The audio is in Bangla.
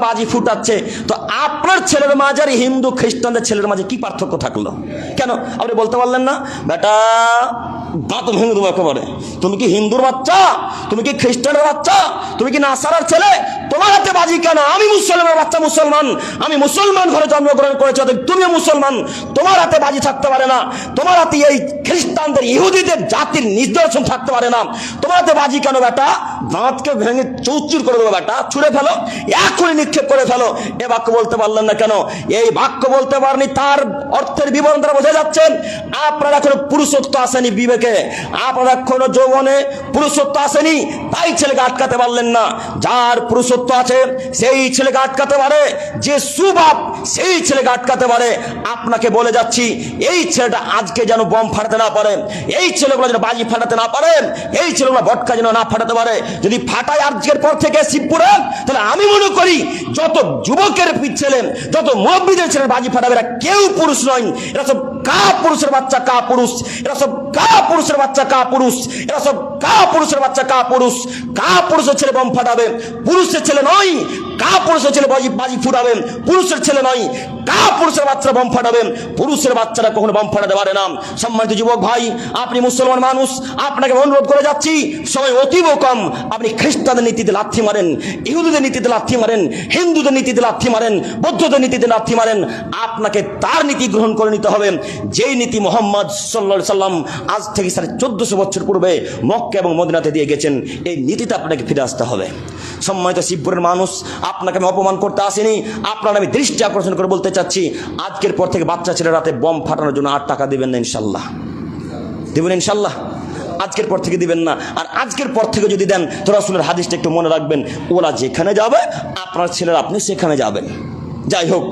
বাজি ফুটাচ্ছে, তো আপনার ছেলের মাঝে আর হিন্দু খ্রিস্টানদের ছেলের মাঝে কি পার্থক্য থাকলো? কেন আপনি বলতে পারলেন না বেটা দাঁত ভেঙে দেবো একেবারে, তুমি কি হিন্দুর বাচ্চা, তুমি কি খ্রিস্টানের বাচ্চা, তুমি কি নাসারার ছেলে, তোমার হাতে বাজি কেন? আমি মুসলমানের বাচ্চা, মুসলমান, আমি মুসলমান ঘরে জন্মগ্রহণ করেছি, তুমিও মুসলমান, তোমার হাতে বাজি থাকতে পারে না, তোমার হাতে এই খ্রিস্টানদের ইহুদিদের জাতির নিদর্শন থাকতে পারে না, তোমার হাতে বাজি কেন বেটা? দাঁতকে ভেঙে চৌচুর করে দেবো বেটা, ছুঁড়ে ফেলো, এখনই নিক্ষেপ করে ফেলো। এ বাক্য বলতে পারলেন না কেন? এই বাক্য বলতে পারেনি, তার অর্থের বিবরণ দ্বারা বোঝা যাচ্ছেন আপনার এখনো পুরুষত্ব আসেনি বিবেকে, আপনার এখনো যৌবনে পুরুষত্ব আসেনি, তাই ছেলেকে আটকাতে পারলেন না। যার পুরুষত্ব আছে সেই ছেলেকে আটকাতে পারে, যে সুবাপ সেই ছেলেকে আটকাতে পারে। আপনাকে বলে যাচ্ছি, এই ছেলেটা আজকে যেন বম ফাটাতে না পারে, এই ছেলেগুলো যেন বাজি ফাটাতে না পারে, এই ছেলেগুলো ভটকা যেন না ফাটাতে পারে। যদি ফাটায় আজকের পর থেকে শিবপুরে, তাহলে আমি মনে করি যত যুবকের ছেলে, যত মুরব্বীদের ছেলে বাজি ফাটাবে, এরা কেউ পুরুষ নয়, এরা সব কা পুরুষের বাচ্চা, কা পুরুষ, এরা সব কা পুরুষের বাচ্চা, কা পুরুষ, এরা সব কা পুরুষের বাচ্চা, কা পুরুষ। কা পুরুষের ছেলে বম ফাটাবে, পুরুষের ছেলে নয়। কা পুরুষের ছেলে বাজি ফুটাবেন, পুরুষের ছেলে নয়। কা পুরুষের বাচ্চারা বম ফাটাবেন, পুরুষের বাচ্চারা কখনো বম ফাটাতে পারে না। সম্মানিত যুবক ভাই, আপনি মুসলমান মানুষ, আপনাকে অনুরোধ করে যাচ্ছি, সময় অতীব কম, আপনি খ্রিস্টানদের নীতিতে লাথি মারেন, ইহুদিদের নীতিতে লাথি মারেন, হিন্দুদের নীতিতে লাথি মারেন, বৌদ্ধদের নীতিতে লাথি মারেন, আপনাকে তার নীতি গ্রহণ করে নিতে হবে, যেই নীতি মোহাম্মদ সাল্লাল্লাহু আলাইহি সাল্লাম আজ থেকে 1450 বছর পূর্বে মক্কা এবং মদিনাতে দিয়ে গেছেন। এই নীতিতে আপনাকে ফিরে আসতে হবে। সম্মানিত শিবপুরের মানুষ, আপনাকে আমি অপমান করতে আসিনি, আপনার আমি দৃষ্টি আকর্ষণ করে বলতে চাচ্ছি, আজকের পর থেকে বাচ্চা ছেলের রাতে বম ফাটানোর জন্য 8 টাকা দিবেন না, ইনশাল্লাহ দিবেন, ইনশাল্লাহ আজকের পর থেকে দিবেন না। আর আজকের পর থেকে যদি দেন তো রাসূলের হাদিসটা একটু মনে রাখবেন, ওরা যেখানে যাবে আপনার ছেলেরা আপনি সেখানে যাবেন। যাই হোক।